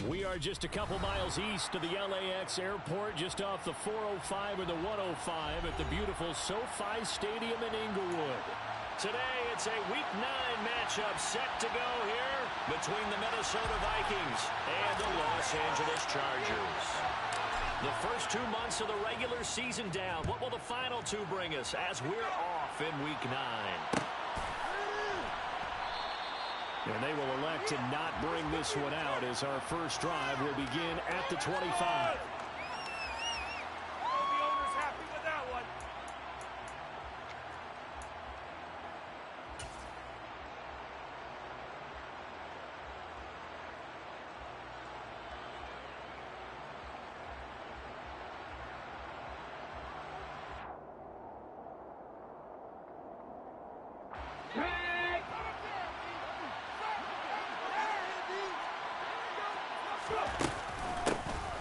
We are just a couple miles east of the LAX airport, just off the 405 or the 105 at the beautiful SoFi Stadium in Inglewood. Today, it's a Week 9 matchup set to go here between the Minnesota Vikings and the Los Angeles Chargers. The first 2 months of the regular season down. What will the final two bring us as we're off in Week 9? And they will elect to not bring this one out as our first drive will begin at the 25.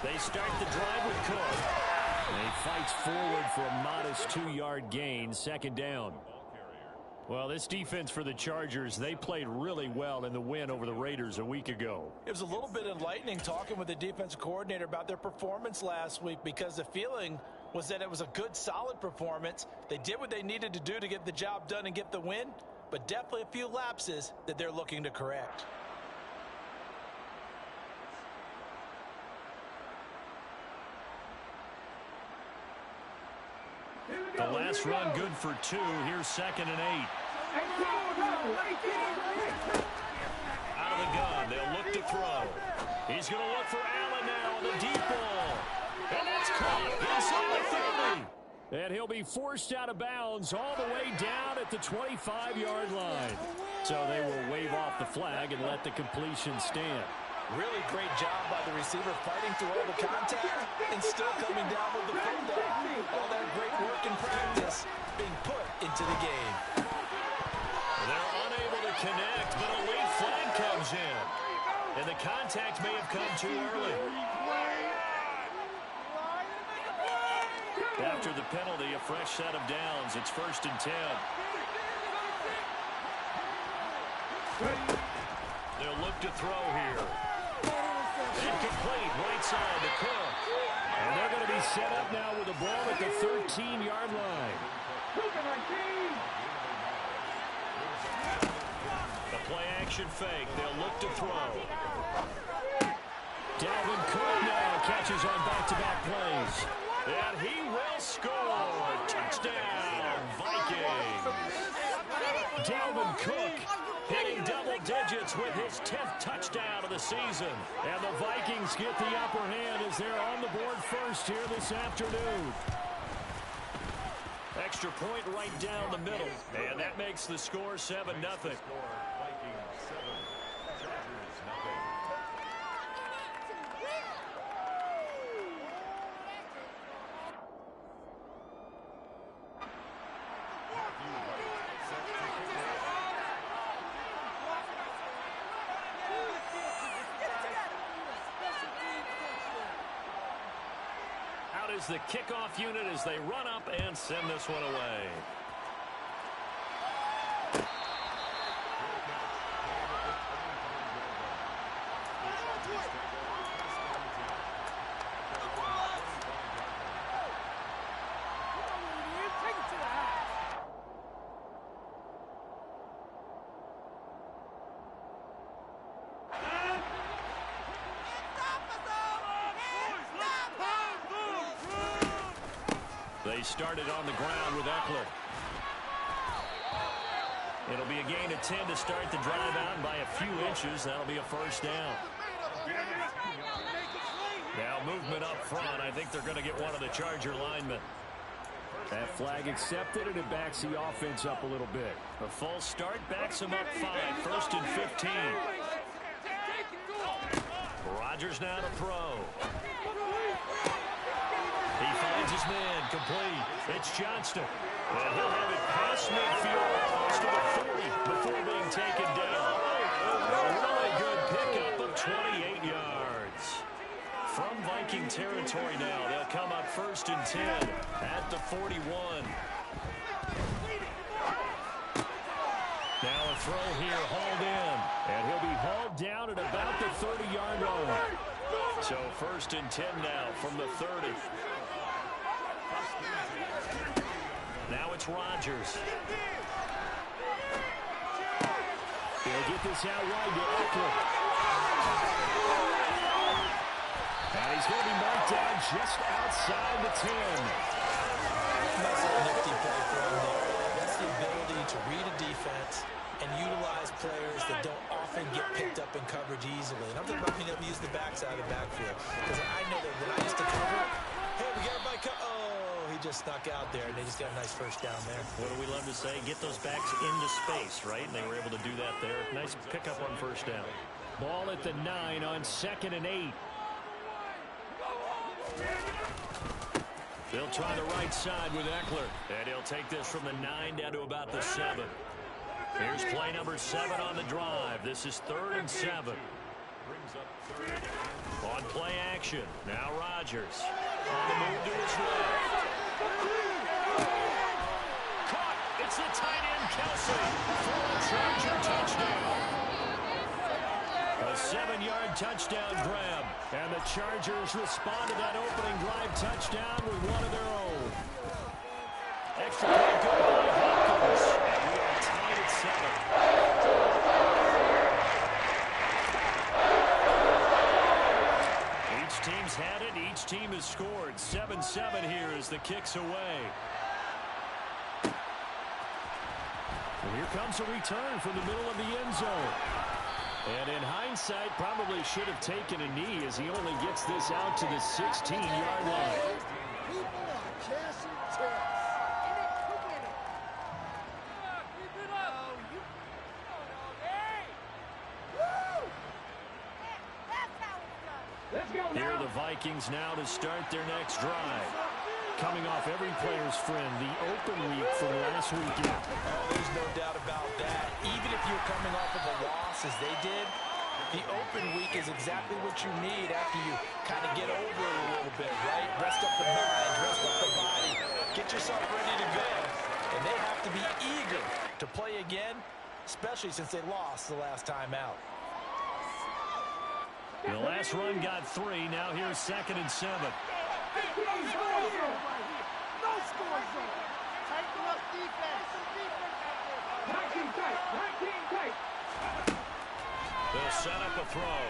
They start the drive with Cook. And he fights forward for a modest 2-yard gain, second down. Well, this defense for the Chargers, they played really well in the win over the Raiders a week ago. It was a little bit enlightening talking with the defensive coordinator about their performance last week, because the feeling was that it was a good, solid performance. They did what they needed to do to get the job done and get the win, but definitely a few lapses that they're looking to correct. The last run good for 2. Here's 2nd and 8. Out of the gun. They'll look to throw. He's going to look for Allen now on the deep ball. And that's caught inside the 30. And he'll be forced out of bounds all the way down at the 25-yard line. So they will wave off the flag and let the completion stand. Really great job by the receiver fighting through all the contact and still coming down with the football. All that great work and practice being put into the game. They're unable to connect, but a late flag comes in. And the contact may have come too early. After the penalty, a fresh set of downs. It's 1st and 10. They'll look to throw here. Incomplete, right side to Cook. And they're going to be set up now with the ball at the 13-yard line. The play-action fake. They'll look to throw. Dalvin Cook now catches on back-to-back plays. And he will score. Touchdown, Vikings. Dalvin Cook hitting double digits with his 10th touchdown of the season. And the Vikings get the upper hand as they're on the board first here this afternoon. Extra point right down the middle. And that makes the score 7-0. Is the kickoff unit as they run up and send this one away. They started on the ground with Eckler. It'll be a gain of 10 to start the drive out, and by a few inches, that'll be a first down. Now movement up front. I think they're going to get one of the Charger linemen. That flag accepted, and it backs the offense up a little bit. A false start backs them up 5. 1st and 15. Rodgers now to throw. He finds his man, complete. It's Johnston. And he'll have it past midfield, close to the 40 before being taken down. A really good pickup of 28 yards. From Viking territory now, they'll come up 1st and 10 at the 41. Now a throw here, hauled in. And he'll be hauled down at about the 30-yard line. So 1st and 10 now from the 30. Now it's Rodgers. He'll get this out wide to Eckler. And he's going to be marked down just outside the 10. That's a nifty play for him there. That's the ability to read a defense and utilize players that don't often get picked up in coverage easily. And I'm talking about being able to use the backside of the backfield. Because I know that when I used to cover, hey, we got everybody oh, he just snuck out there, and they just got a nice first down there. What do we love to say? Get those backs into space, right? And they were able to do that there. Nice pickup on first down. Ball at the 9 on 2nd and 8. They'll try the right side with Eckler. And he'll take this from the 9 down to about the 7. Here's play number 7 on the drive. This is 3rd and 7. On play action. Now Rodgers. On the move to his left. Caught. It's the tight end, Kelsey. For a Charger touchdown. A 7-yard touchdown grab. And the Chargers respond to that opening drive touchdown with one of their own. Extra point good by Hopkins. And we are tied at 7. Each team's had it. Each team has scored. 7-7 here as the kick's away. Well, here comes a return from the middle of the end zone. And in hindsight, probably should have taken a knee as he only gets this out to the 16-yard line. Here are the Vikings now to start their next drive. Coming off every player's friend, the open week from last weekend. Oh, there's no doubt about that. Even if you're coming off of a loss as they did, the open week is exactly what you need after you kind of get over it a little bit, right? Rest up the mind, rest up the body, get yourself ready to go. And they have to be eager to play again, especially since they lost the last time out. The last run got 3. Now here's 2nd and 7. No score zone. Tighten up defense. They'll set up a throw.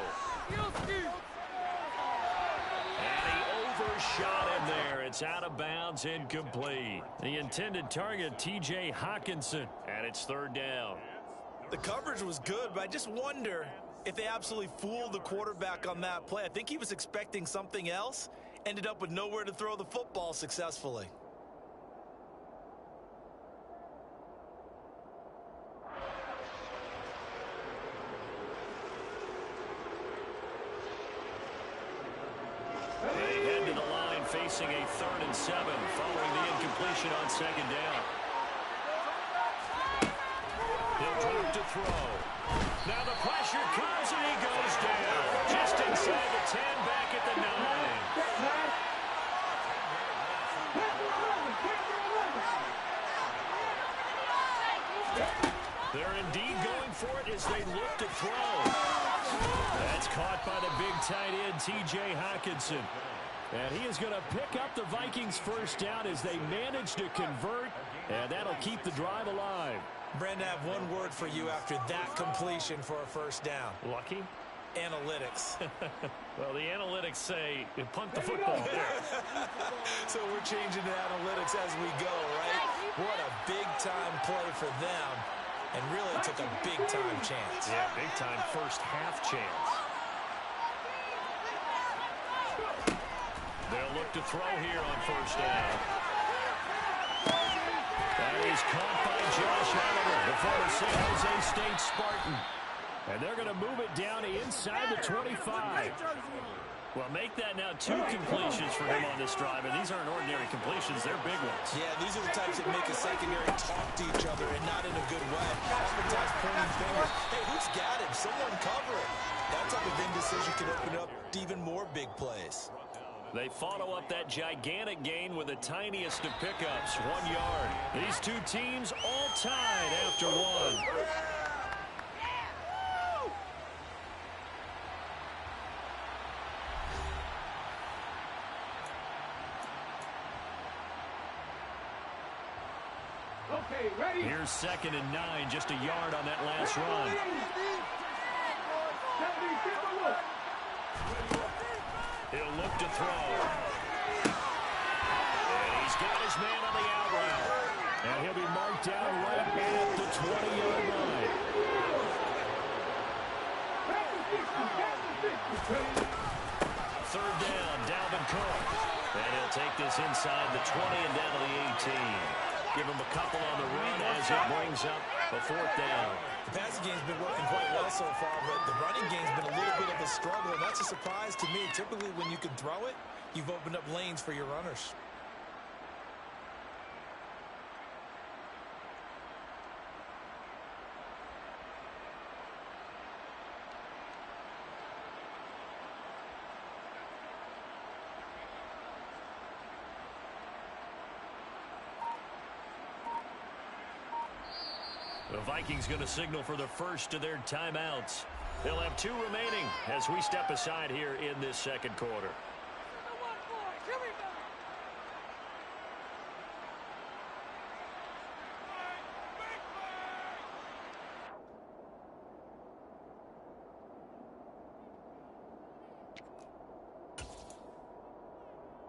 And he overshot him there. It's out of bounds, incomplete. The intended target, T.J. Hockenson, and it's 3rd down. The coverage was good, but I just wonder if they absolutely fooled the quarterback on that play. I think he was expecting something else. Ended up with nowhere to throw the football successfully. They head to the line facing a 3rd and 7 following the incompletion on 2nd down. He'll drop to throw. Now the pressure comes and he goes down. Just inside the 10, back at the 9. They're indeed going for it as they look to throw. That's caught by the big tight end, T.J. Hockenson. And he is going to pick up the Vikings' first down as they manage to convert, and that'll keep the drive alive. Brandon, I have one word for you after that completion for a first down. Lucky? Analytics. Well, the analytics say you punt the football there. So we're changing the analytics as we go, right? What a big-time play for them, and really took a big-time chance. Yeah, big-time first-half chance. They'll look to throw here on first down. That is caught by Josh Oliver, the former San Jose State Spartan. And they're going to move it down inside the 25. Well, make that now 2 completions for him on this drive. And these aren't ordinary completions. They're big ones. Yeah, these are the types that make a secondary talk to each other and not in a good way. Oftentimes pointing fingers. Hey, who's got him? Someone cover it. That type of indecision can open up to even more big plays. They follow up that gigantic gain with the tiniest of pickups, 1 yard. These two teams all tied after 1. Here's 2nd and 9, just a yard on that last run. He'll look to throw. And he's got his man on the out route. And he'll be marked down right at the 20-yard line. Third down, Dalvin Cook. And he'll take this inside the 20 and down to the 18. Give him a couple on the run as it brings up a 4th down. The passing game's been working quite well so far, but the running game's been a little bit of a struggle, and that's a surprise to me. Typically, when you can throw it, you've opened up lanes for your runners. The Vikings going to signal for the first of their timeouts. They'll have 2 remaining as we step aside here in this 2nd quarter.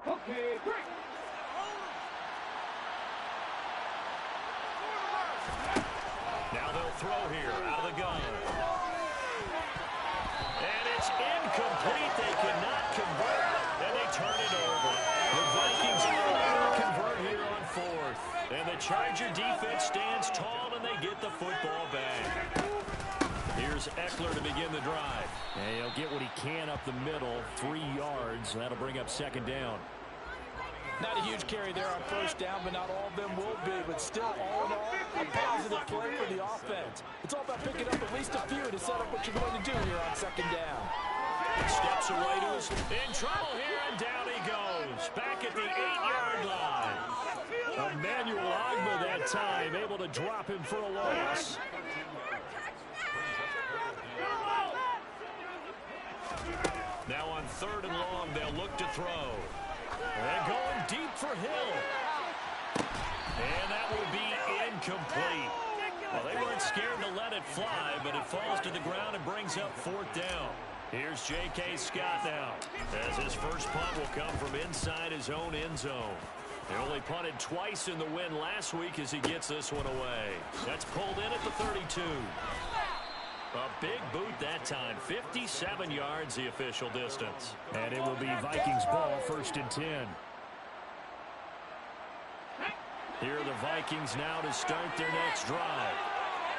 Okay, break. Now they'll throw here out of the gun. And it's incomplete. They cannot convert, and they turn it over. The Vikings are able to convert here on 4th. And the Charger defense stands tall, and they get the football back. Here's Eckler to begin the drive. And he'll get what he can up the middle, 3 yards. That'll bring up 2nd down. Not a huge carry there on 1st down, but not all of them will be. But still, all in all, a positive play for the offense. It's all about picking up at least a few to set up what you're going to do here on 2nd down. Steps away to his in trouble here, and down he goes. Back at the 8-yard line. Emmanuel Ogbah that time, able to drop him for a loss. Now on 3rd and long, they'll look to throw. And going deep for Hill. And that will be incomplete. Well, they weren't scared to let it fly, but it falls to the ground and brings up 4th down. Here's J.K. Scott now, as his first punt will come from inside his own end zone. They only punted twice in the win last week as he gets this one away. That's pulled in at the 32. A big boot that time, 57 yards the official distance. And it will be Vikings ball, 1st and 10. Here are the Vikings now to start their next drive.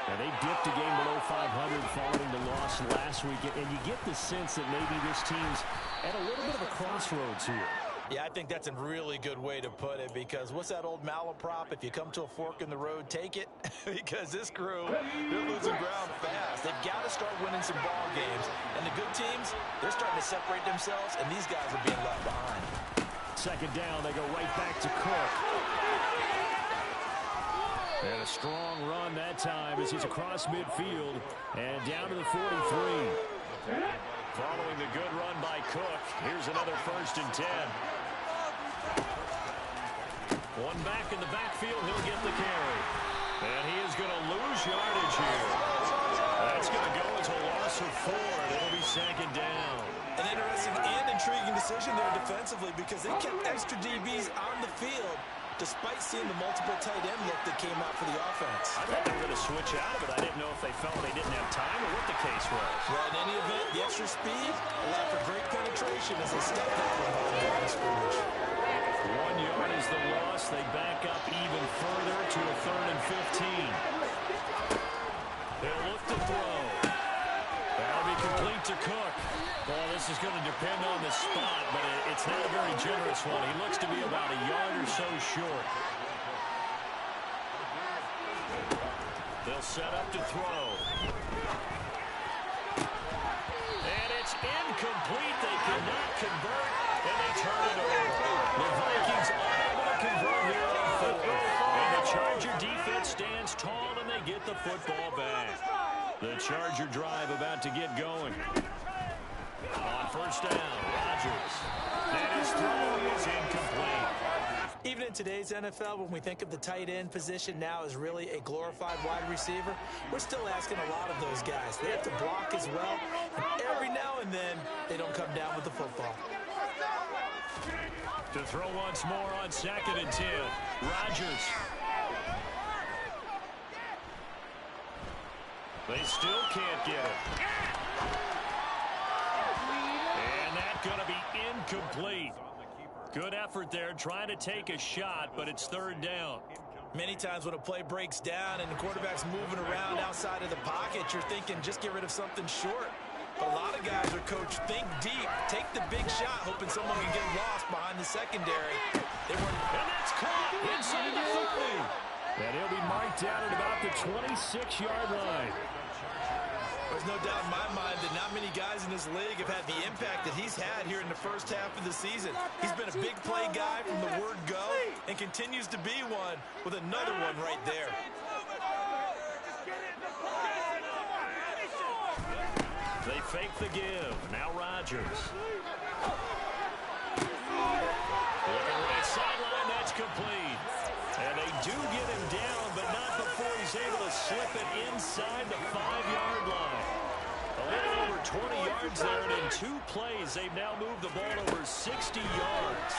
And they dipped a game below 500 following the loss last week. And you get the sense that maybe this team's at a little bit of a crossroads here. Yeah, I think that's a really good way to put it, because what's that old malaprop? If you come to a fork in the road, take it. Because this crew, they're losing ground fast. They've got to start winning some ball games. And the good teams, they're starting to separate themselves, and these guys are being left behind. 2nd down, they go right back to Cook. And a strong run that time as he's across midfield and down to the 43. Following the good run by Cook, here's another 1st and 10. One back in the backfield, he'll get the carry. And he is going to lose yardage here. That's going to go as a loss of 4, and it'll be 2nd down. An interesting and intriguing decision there defensively, because they kept extra DBs on the field despite seeing the multiple tight end look that came out for the offense. I thought they were going to switch out of it. I didn't know if they felt they didn't have time or what the case was. Well, in any event, the extra speed allowed for great penetration as they stepped out behind the line of scrimmage. 1 yard is the loss. They back up even further to a 3rd and 15. They'll look to throw. That'll be complete to Cook. Well, this is going to depend on the spot, but it's not a very generous one. He looks to be about a yard or so short. They'll set up to throw. And it's incomplete. They cannot convert, and they turn it over. The Vikings unable to convert here on 4th. And the Charger defense stands tall, and they get the football back. The Charger drive about to get going. On 1st down, Rodgers. And his throw is incomplete. Even in today's NFL, when we think of the tight end position now as really a glorified wide receiver, we're still asking a lot of those guys. They have to block as well, and every now and then, they don't come down with the football. To throw once more on 2nd and 10. Rodgers. They still can't get it. And that's going to be incomplete. Good effort there, trying to take a shot, but it's 3rd down. Many times when a play breaks down and the quarterback's moving around outside of the pocket, you're thinking just get rid of something short. But a lot of guys are coached, think deep, take the big shot, hoping someone can get lost behind the secondary. And that's caught inside the 30. And he'll be marked down at about the 26-yard line. There's no doubt in my mind that not many guys in this league have had the impact that he's had here in the first half of the season. He's been a big play guy from the word go and continues to be one with another one right there. They fake the give. Now Rodgers. Looking right sideline, that's complete. And they do get him down, but not before he's able to slip it inside the 5-yard line. A little over 20 yards there, and in 2 plays, they've now moved the ball over 60 yards.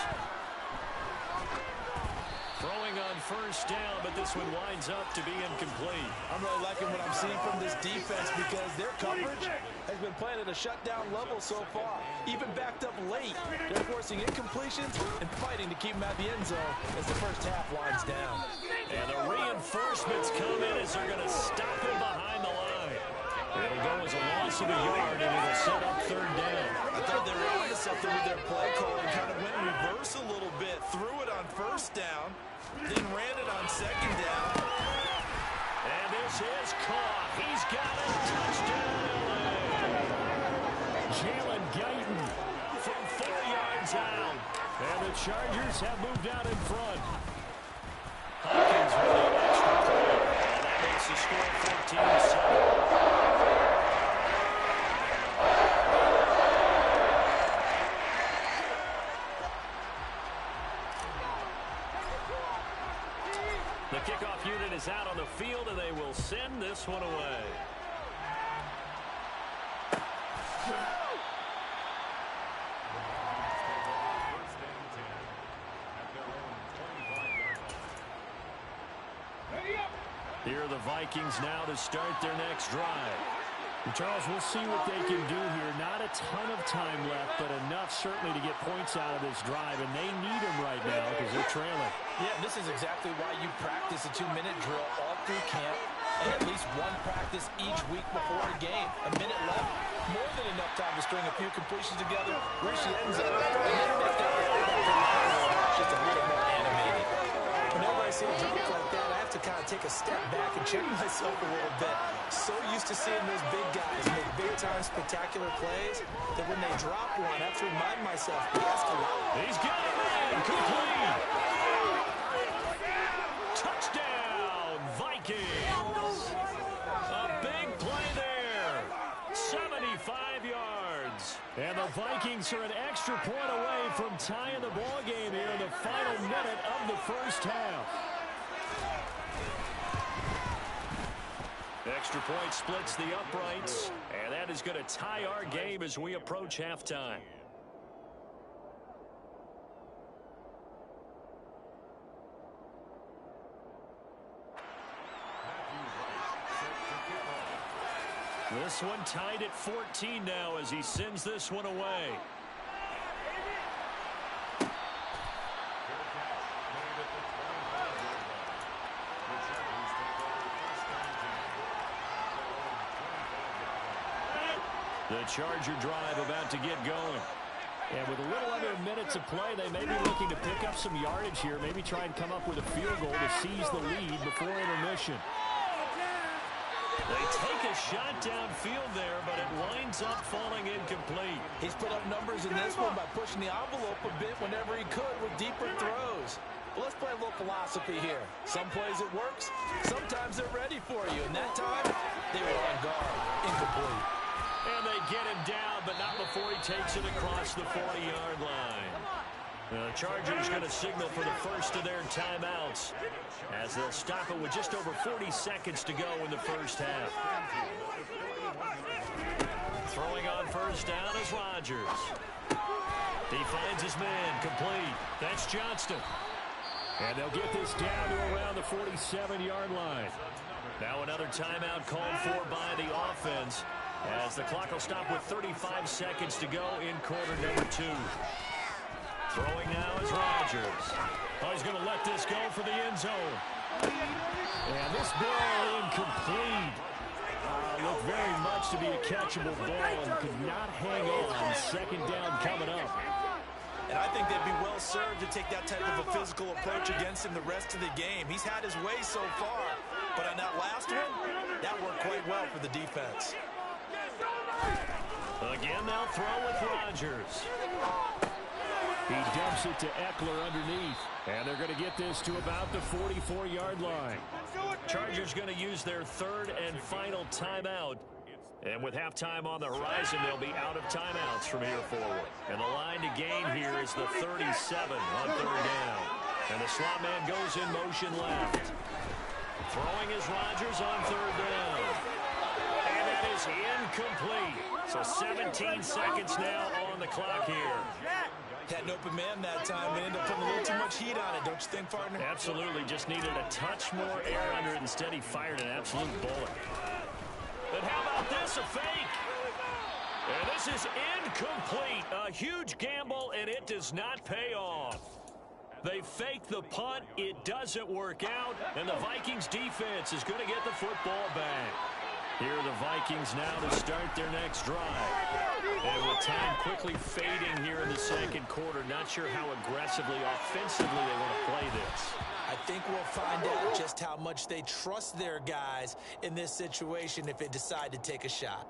Throwing on 1st down, but this one winds up to be incomplete. I'm really liking what I'm seeing from this defense because their coverage has been playing at a shutdown level so far. Even backed up late, they're forcing incompletions and fighting to keep them at the end zone as the first half winds down. And the reinforcements come in as they're going to stop him behind the line. It'll go as a loss of a yard, and it'll set up 3rd down. I thought they were onto something with their play call and kind of went in reverse a little bit. Threw it on 1st down, then ran it on 2nd down. And this is caught. He's got it. Touchdown, LA. Jalen Guyton from 4 yards out. And the Chargers have moved out in front. Hopkins with an extra point. And that makes the score 14-7. The kickoff unit is out on the field, and they will send this one away. Here are the Vikings now to start their next drive. And Charles, we'll see what they can do here. Not a ton of time left, but enough certainly to get points out of this drive, and they need them right now because they're trailing. Yeah, this is exactly why you practice a 2-minute drill all through camp and at least one practice each week before a game. A minute left, more than enough time to string a few completions together, reach the end zone, and then make that just a little more animated. Whenever I see a drill like that, I have to kind of take a step back and check myself a little bit. So used to seeing those big guys make big-time spectacular plays that when they drop one, I have to remind myself, he has to lie. He's got it in, complete. Touchdown, Vikings. A big play there. 75 yards. And the Vikings are an extra point away from tying the ball game here in the final minute of the first half. Extra point splits the uprights, and that is going to tie our game as we approach halftime. This one tied at 14 now as he sends this one away. The Charger drive about to get going. And with a little under a minute to play, they may be looking to pick up some yardage here, maybe try and come up with a field goal to seize the lead before intermission. They take a shot downfield there, but it winds up falling incomplete. He's put up numbers in this one by pushing the envelope a bit whenever he could with deeper throws. But let's play a little philosophy here. Some plays it works, sometimes they're ready for you. And that time, they were on guard. Incomplete. And they get him down, but not before he takes it across the 40-yard line. The Chargers going to signal for the first of their timeouts as they'll stop it with just over 40 seconds to go in the first half. Throwing on first down is Rodgers. He finds his man, complete. That's Johnston. And they'll get this down to around the 47-yard line. Now another timeout called for by the offense as the clock will stop with 35 seconds to go in quarter number 2. Throwing now is Rodgers. Oh, he's going to let this go for the end zone. And this ball incomplete. Looked very much to be a catchable ball and could not hang on. Second down coming up. And I think they'd be well served to take that type of a physical approach against him the rest of the game. He's had his way so far, but on that last one, that worked quite well for the defense. Again, they'll throw with Rodgers. He dumps it to Eckler underneath. And they're going to get this to about the 44-yard line. Chargers going to use their third and final timeout. And with halftime on the horizon, they'll be out of timeouts from here forward. And the line to gain here is the 37 on third down. And the slot man goes in motion left. Throwing is Rodgers on third down. And that is incomplete. So 17 seconds now on the clock here. Had an open man that time, but ended up putting a little too much heat on it, don't you think, partner? Absolutely. Just needed a touch more air under it. Instead, he fired an absolute bullet. But how about this, a fake? And this is incomplete. A huge gamble, and it does not pay off. They fake the punt. It doesn't work out, and the Vikings defense is going to get the football back. Here are the Vikings now to start their next drive. And with time quickly fading here in the second quarter, not sure how aggressively, offensively they want to play this. I think we'll find out just how much they trust their guys in this situation if they decide to take a shot.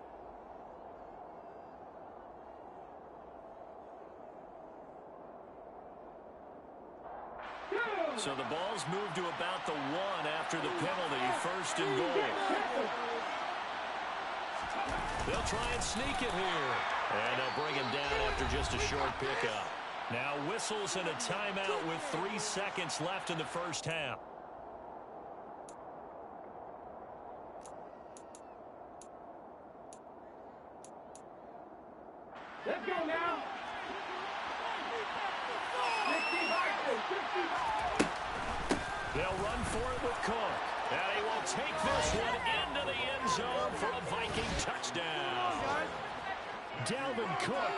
So the ball's moved to about the 1 after the penalty, first and goal. They'll try and sneak it here. And they'll bring him down after just a short pickup. Now whistles and a timeout with 3 seconds left in the first half. Let's go now. 60. They'll run for it with Cook. And he will take this one into the end zone for a Viking touchdown. Dalvin Cook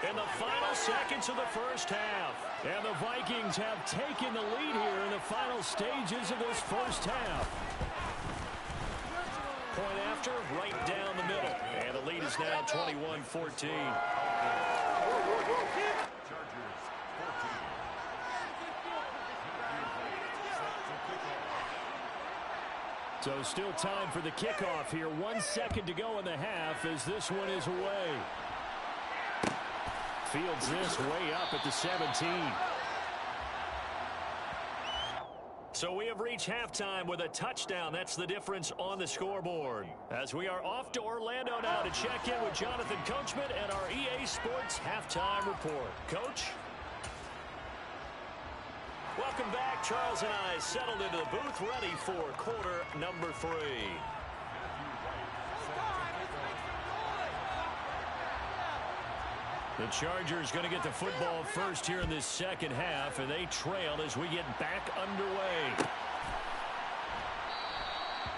in the final seconds of the first half. And the Vikings have taken the lead here in the final stages of this first half. Point after, right down the middle. And the lead is now 21-14. So still time for the kickoff here. 1 second to go in the half as this one is away. Fields this way up at the 17. So we have reached halftime with a touchdown. That's the difference on the scoreboard. As we are off to Orlando now to check in with Jonathan Coachman and our EA Sports halftime report. Coach? Welcome back. Charles and I settled into the booth, ready for quarter number 3. The Chargers going to get the football first here in this second half, and they trail as we get back underway.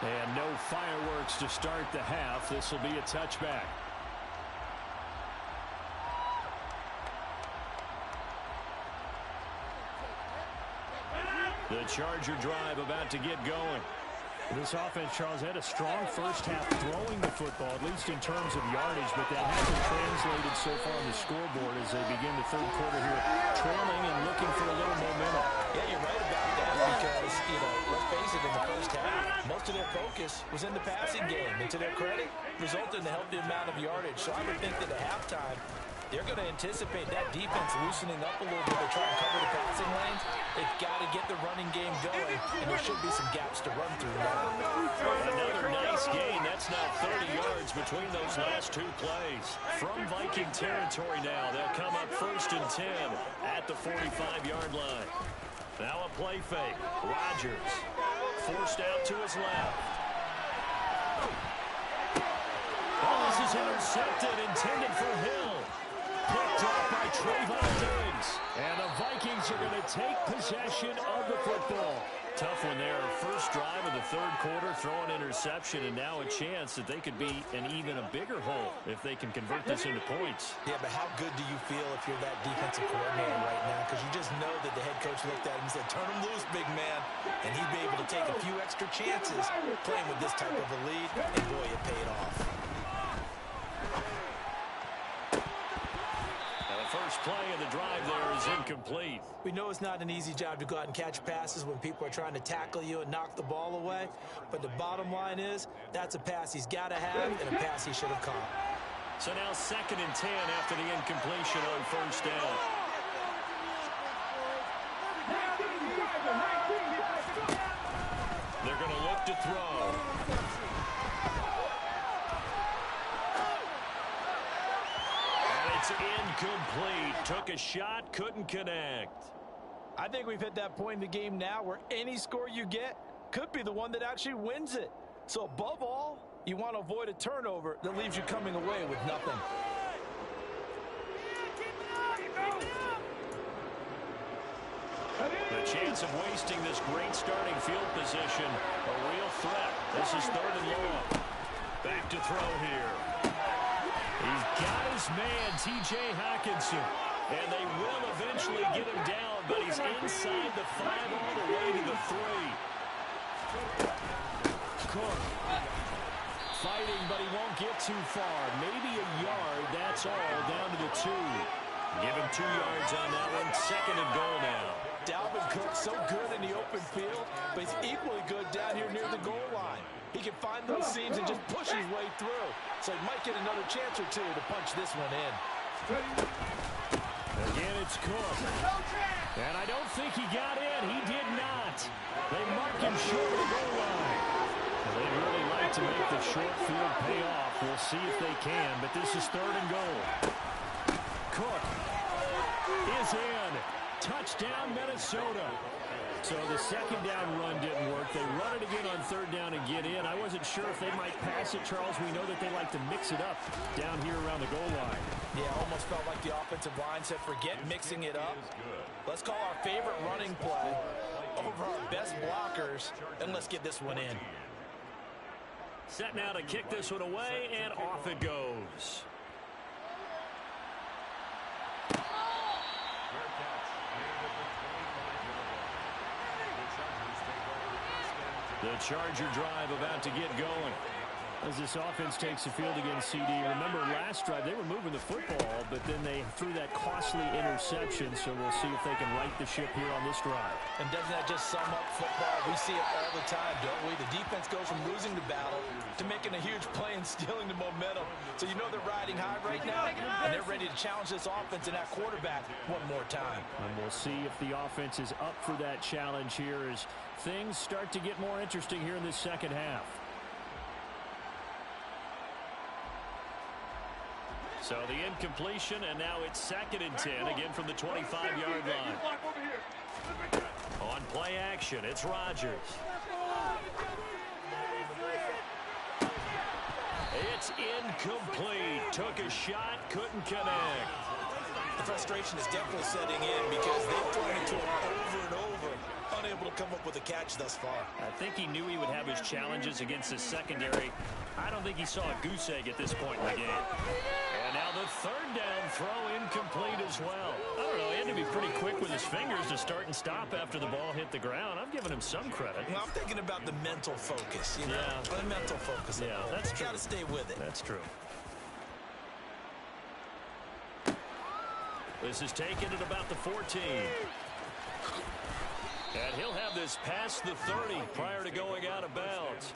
And no fireworks to start the half. This will be a touchback. The Charger drive about to get going. This offense, Charles, had a strong first half throwing the football, at least in terms of yardage, but that hasn't translated so far on the scoreboard as they begin the third quarter here, trailing and looking for a little momentum. Yeah, you're right about that. because, let's face it, in the first half, most of their focus was in the passing game. And to their credit, resulted in a healthy amount of yardage. So I would think that at halftime, they're going to anticipate that defense loosening up a little bit to try and cover the passing lanes. They've got to get the running game going, and there should be some gaps to run through now. Another nice gain. That's now 30 yards between those last two plays. From Viking territory now, they'll come up 1st and 10 at the 45-yard line. Now a play fake. Rodgers forced out to his left. Oh, this is intercepted, intended for Hill. Picked up by Trayvon Diggs. And the Vikings are going to take possession of the football. Tough one there. First drive of the third quarter, throw an interception, and now a chance that they could be in even a bigger hole if they can convert this into points. Yeah, but how good do you feel if you're that defensive coordinator right now? Because you just know that the head coach looked at him and said, turn him loose, big man. And he'd be able to take a few extra chances playing with this type of a lead, and boy, it paid off. First play of the drive there is incomplete. We know it's not an easy job to go out and catch passes when people are trying to tackle you and knock the ball away. But the bottom line is, that's a pass he's got to have and a pass he should have caught. So now 2nd and 10 after the incompletion on first down. They're going to look to throw. It's incomplete. Took a shot, couldn't connect. I think we've hit that point in the game now where any score you get could be the one that actually wins it. So above all, you want to avoid a turnover that leaves you coming away with nothing. The chance of wasting this great starting field position, a real threat. This is 3rd and long. Back to throw here. He's got his man, T.J. Hockenson, and they will eventually get him down, but he's inside the 5 all the way to the 3. Cook fighting, but he won't get too far. Maybe a yard, that's all, down to the 2. Give him 2 yards on that one. 2nd and goal now. Dalvin Cook so good in the open field, but he's equally good down here near the goal line. He can find those seams and just push his way through. So he might get another chance or two to punch this one in. Again, it's Cook. And I don't think he got in. He did not. They mark him short of the goal line. They'd really like to make the short field pay off. We'll see if they can, but this is 3rd and goal. Cook is in. Touchdown, Minnesota. So the 2nd down run didn't work. They run it again on 3rd down and get in. I wasn't sure if they might pass it, Charles. We know that they like to mix it up down here around the goal line. Yeah, almost felt like the offensive line said, forget mixing it up. Let's call our favorite running play over our best blockers, and let's get this one in. Set now to kick this one away, and off it goes. The Charger drive about to get going. As this offense takes the field against CD. Remember last drive, they were moving the football, but then they threw that costly interception, so we'll see if they can right the ship here on this drive. And doesn't that just sum up football? We see it all the time, don't we? The defense goes from losing the battle to making a huge play and stealing the momentum. So you know they're riding high right now, and they're ready to challenge this offense and that quarterback one more time. And we'll see if the offense is up for that challenge here as things start to get more interesting here in this second half. So the incompletion, and now it's 2nd and 10, again from the 25-yard line. On play action, it's Rodgers. It's incomplete. Took a shot, couldn't connect. The frustration is definitely setting in because they've thrown it to him over and over, unable to come up with a catch thus far. I think he knew he would have his challenges against his secondary. I don't think he saw a goose egg at this point in the game. And now the 3rd down throw incomplete as well. I don't know, he had to be pretty quick with his fingers to start and stop after the ball hit the ground. I'm giving him some credit. Well, I'm thinking about the mental focus, you know? Yeah. The mental focus. Yeah, that's true. Got to stay with it. That's true. This is taken at about the 14. And he'll have this past the 30 prior to going out of bounds.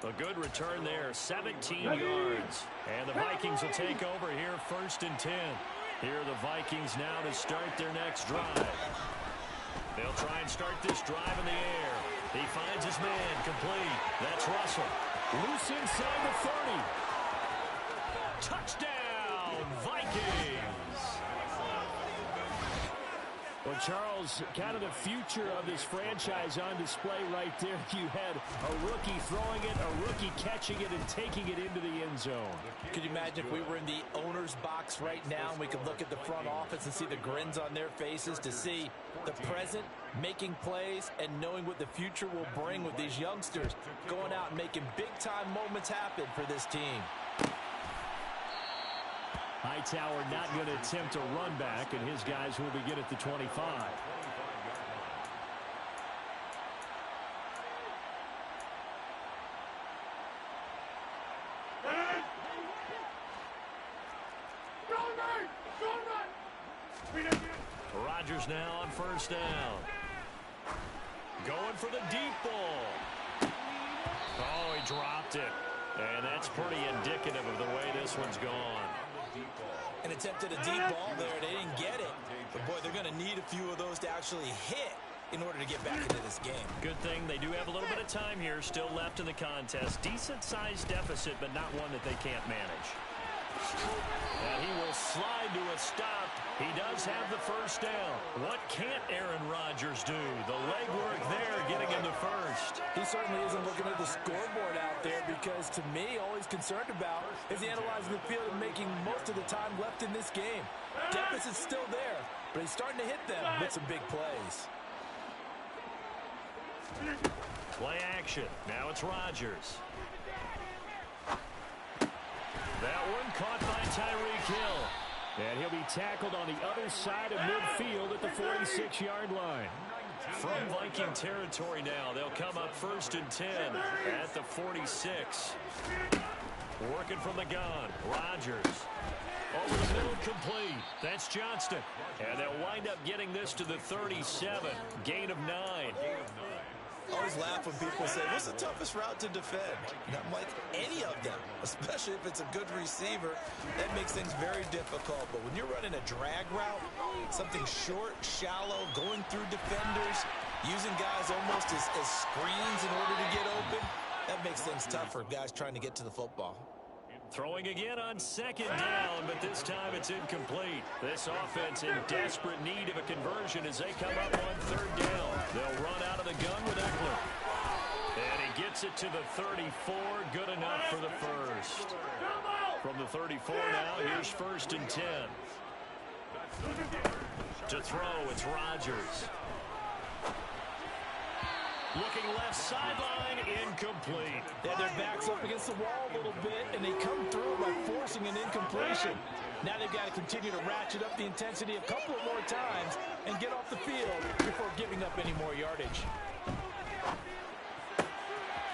A good return there, 17 yards. And the Vikings will take over here, 1st and 10. Here are the Vikings now to start their next drive. They'll try and start this drive in the air. He finds his man, complete. That's Russell. Loose inside the 30. Touchdown, Vikings! Well, Charles, kind of the future of this franchise on display right there. You had a rookie throwing it, a rookie catching it, and taking it into the end zone. Could you imagine if we were in the owner's box right now and we could look at the front office and see the grins on their faces, to see the present making plays and knowing what the future will bring with these youngsters going out and making big-time moments happen for this team. Hightower not going to attempt a run back, and his guys will begin at the 25. Rodgers now on 1st down. Going for the deep ball. Oh, he dropped it. And that's pretty indicative of the way this one's gone. And attempted a deep ball there. They didn't get it. But, boy, they're going to need a few of those to actually hit in order to get back into this game. Good thing they do have a little bit of time here still left in the contest. Decent-sized deficit, but not one that they can't manage. And he will slide to a stop. He does have the 1st down. What can't Aaron Rodgers do? The legwork there getting him the 1st. He certainly isn't looking at the scoreboard out there, because to me, all he's concerned about is analyzing the field and making most of the time left in this game. Deficit's still there, but he's starting to hit them with some big plays. Play action. Now it's Rodgers. That one caught by Tyreek Hill. And he'll be tackled on the other side of midfield at the 46-yard line. From Viking territory now, they'll come up 1st and 10 at the 46. Working from the gun, Rodgers. Over the middle, complete. That's Johnston. And they'll wind up getting this to the 37. Gain of 9. I always laugh when people say, what's the toughest route to defend? And I'm like, any of them, especially if it's a good receiver. That makes things very difficult. But when you're running a drag route, something short, shallow, going through defenders, using guys almost as screens in order to get open, that makes things tough for guys trying to get to the football. Throwing again on 2nd down, but this time it's incomplete. This offense in desperate need of a conversion as they come up on 3rd down. They'll run out of the gun with Eckler. And he gets it to the 34. Good enough for the 1st. From the 34 now, here's 1st and 10. To throw, it's Rodgers. Looking left sideline, incomplete. They had their backs up against the wall a little bit, and they come through by forcing an incompletion. Now they've got to continue to ratchet up the intensity a couple of more times and get off the field before giving up any more yardage.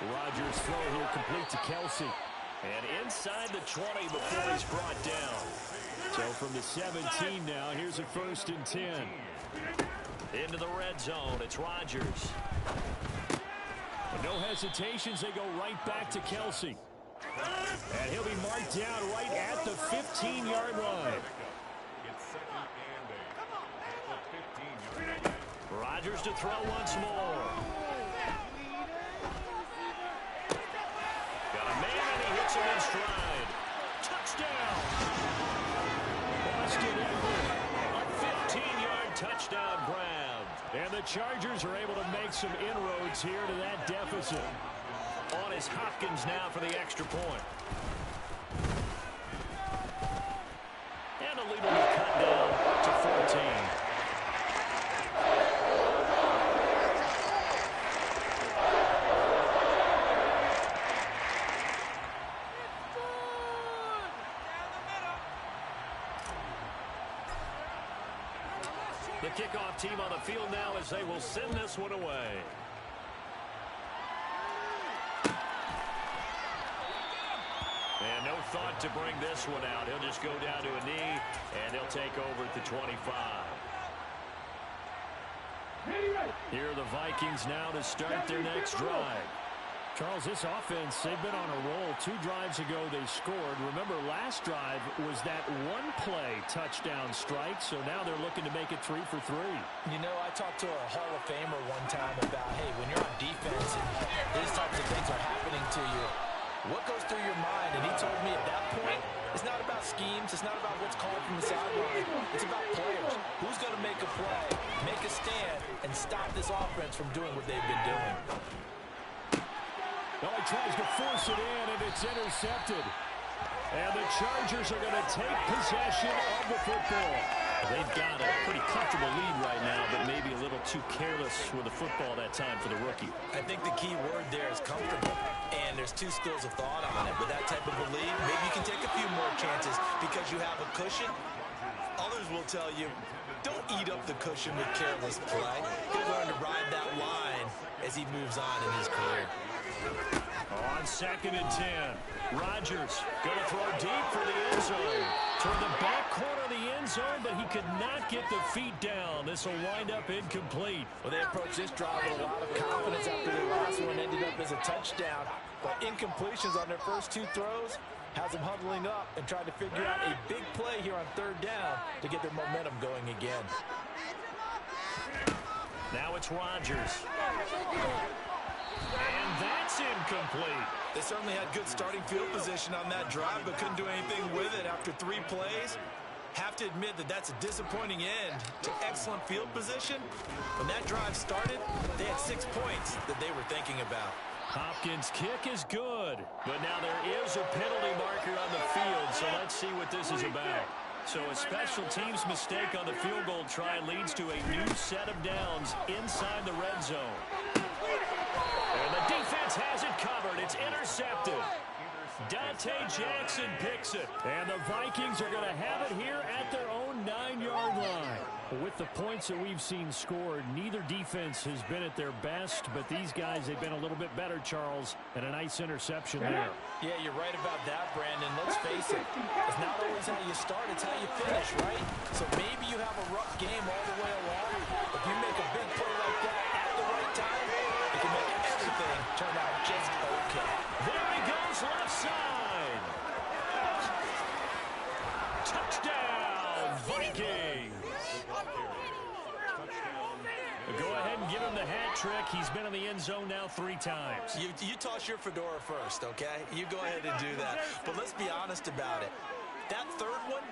Rodgers' throw here complete to Kelsey. And inside the 20 before he's brought down. So from the 17 now, here's a 1st and 10. Into the red zone, it's Rodgers. With no hesitations, they go right back to Kelsey. And he'll be marked down right at the 15-yard line. Rodgers to throw once more. Got a man and he hits him in stride. Touchdown! Boston Eckler, a 15-yard touchdown grab. And the Chargers are able to make some inroads here to that deficit. On is Hopkins now for the extra point. And the lead will be cut down to 14. The kickoff team on the field now as they will send this one away. And no thought to bring this one out. He'll just go down to a knee, and he'll take over at the 25. Here are the Vikings now to start their next drive. Charles, this offense, they've been on a roll. 2 drives ago, they scored. Remember, last drive was that one-play touchdown strike, so now they're looking to make it 3 for 3. You know, I talked to a Hall of Famer one time about, hey, when you're on defense and these types of things are happening to you, what goes through your mind? And he told me at that point, it's not about schemes. It's not about what's called from the sideline. It's about players. Who's going to make a play, make a stand, and stop this offense from doing what they've been doing? Well, he tries to force it in, and it's intercepted. And the Chargers are going to take possession of the football. They've got a pretty comfortable lead right now, but maybe a little too careless with the football that time for the rookie. I think the key word there is comfortable, and there's 2 schools of thought on it. With that type of a lead, maybe you can take a few more chances because you have a cushion. Others will tell you, don't eat up the cushion with careless play. He'll learn to ride that line as he moves on in his career. On 2nd and 10, Rodgers going to throw deep for the end zone. Toward the back corner of the end zone, but he could not get the feet down. This will wind up incomplete. Well, they approached this drive with a lot of confidence after their last one ended up as a touchdown. But incompletions on their first 2 throws has them huddling up and trying to figure out a big play here on 3rd down to get their momentum going again. Now it's Rodgers. And that's incomplete. They certainly had good starting field position on that drive, but couldn't do anything with it after 3 plays. Have to admit that that's a disappointing end to excellent field position. When that drive started, they had 6 points that they were thinking about. Hopkins' kick is good. But now there is a penalty marker on the field, so let's see what this is about. So a special teams mistake on the field goal try leads to a new set of downs inside the red zone. And the defense has it covered. It's intercepted. Dante Jackson picks it. And the Vikings are going to have it here at their own 9-yard line. With the points that we've seen scored, neither defense has been at their best, but these guys, they've been a little bit better, Charles, and a nice interception there. Yeah, you're right about that, Brandon. Let's face it. It's not always how you start, it's how you finish, right? So maybe you have a rough game all the way along. If you make a big play like that at the right time, it can make everything turn out just okay. There he goes, left side. Touchdown, Vikings. Go ahead and give him the hat trick. He's been in the end zone now 3 times. You toss your fedora first, okay? You go ahead and do that. But let's be honest about it. That 3rd one,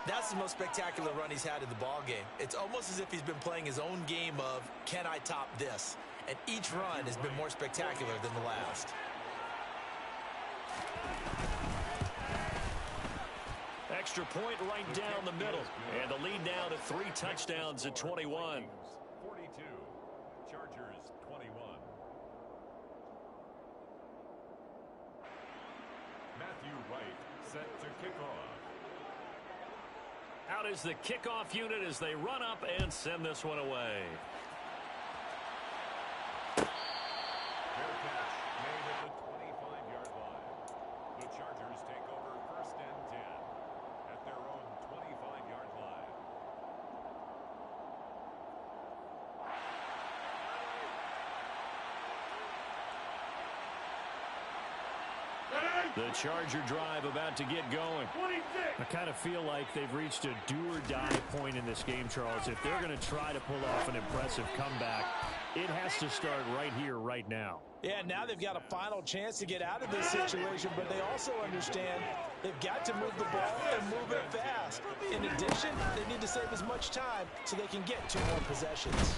that's the most spectacular run he's had in the ball game. It's almost as if he's been playing his own game of, can I top this? And each run has been more spectacular than the last. Extra point right down the middle. And the lead now to 3 touchdowns at 21. 42, Chargers 21. Matthew Wright set to kick off. Out is the kickoff unit as they run up and send this one away. Fair catch made at the 25-yard line. The Chargers take over 1st and 10 at their own 25-yard line. The Charger drive about to get going. I kind of feel like they've reached a do-or-die point in this game, Charles. If they're going to try to pull off an impressive comeback, it has to start right here, right now. Yeah, now they've got a final chance to get out of this situation, but they also understand they've got to move the ball and move it fast. In addition, they need to save as much time so they can get 2 more possessions.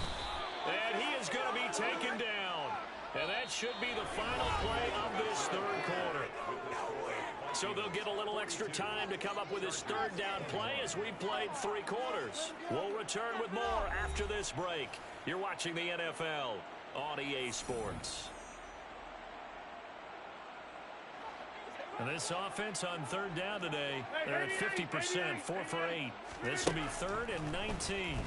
And he is going to be taken down. And that should be the final play of this 3rd quarter. So they'll get a little extra time to come up with his 3rd down play as we played 3 quarters. We'll return with more after this break. You're watching the NFL on EA Sports. And this offense on 3rd down today, they're at 50%, 4 for 8. This will be 3rd and 19.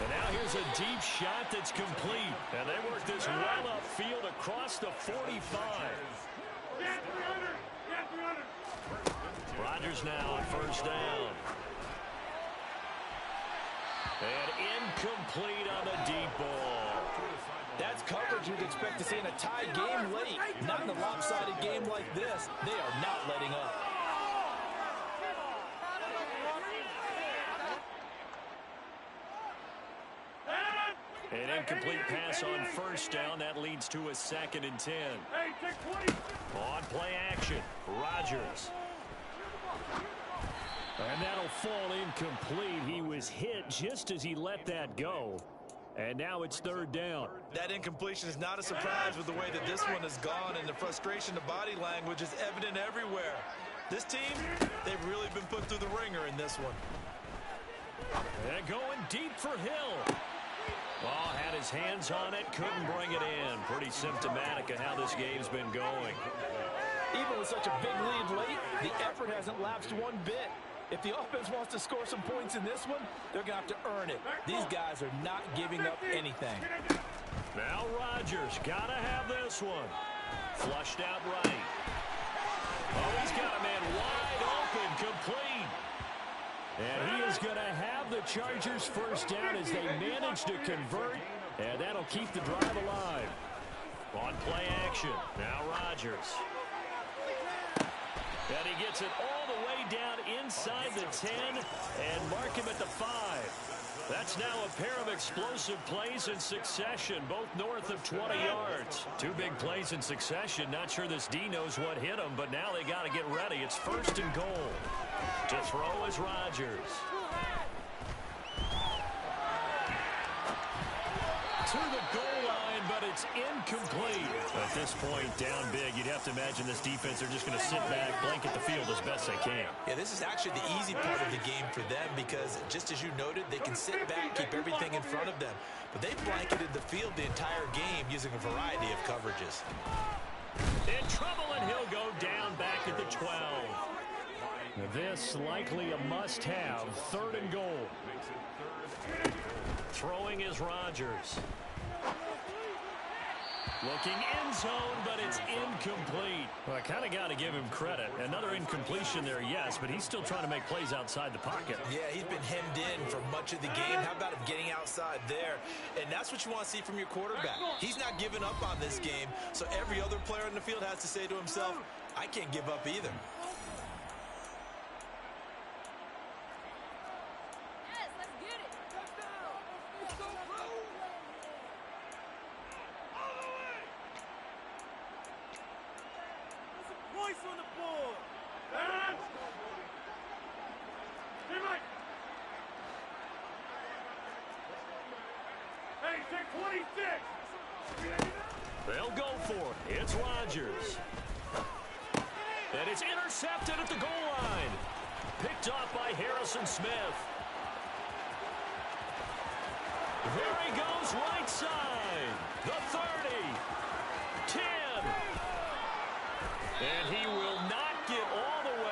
And now here's a deep shot that's complete. And they work this well upfield across the 45. Rodgers now on 1st down. And incomplete on the deep ball. That's coverage you'd expect to see in a tied game late. Not in a lopsided game like this. They are not letting up. An incomplete pass on first down. That leads to a 2nd and 10. On play action, Rodgers. And that'll fall incomplete. He was hit just as he let that go. And now it's 3rd down. That incompletion is not a surprise with the way that this one has gone, and the frustration, the body language is evident everywhere. This team, they've really been put through the ringer in this one. And going deep for Hill. Oh, had his hands on it, couldn't bring it in. Pretty symptomatic of how this game's been going. Even with such a big lead late, the effort hasn't lapsed one bit. If the offense wants to score some points in this one, they're going to have to earn it. These guys are not giving up anything. Now Rodgers got to have this one. Flushed out right. Oh, he's got a man wide open, complete. And he is going to have the Chargers first down as they manage to convert. And that'll keep the drive alive. On play action, now Rodgers. And he gets it all the way down inside the 10 and mark him at the 5. That's now a pair of explosive plays in succession, both north of 20 yards. 2 big plays in succession. Not sure this D knows what hit him, but now they got to get ready. It's 1st and goal. To throw is Rodgers. To the goal line, but it's incomplete. At this point, down big, you'd have to imagine this defense are just going to sit back, blanket the field as best they can. Yeah, this is actually the easy part of the game for them because, just as you noted, they can sit back, keep everything in front of them. But they blanketed the field the entire game using a variety of coverages. In trouble, and he'll go down back at the 12. This likely a must-have. 3rd and goal. Throwing is Rodgers. Looking end zone, but it's incomplete. Well, I kind of got to give him credit. Another incompletion there, yes, but he's still trying to make plays outside the pocket. Yeah, he's been hemmed in for much of the game. How about him getting outside there? And that's what you want to see from your quarterback. He's not giving up on this game, so every other player in the field has to say to himself, I can't give up either. On the board. Hey, take 26. They'll go for it. It's Rodgers. And it's intercepted at the goal line. Picked off by Harrison Smith. There he goes, right side. The 30. 10. And he will not get all the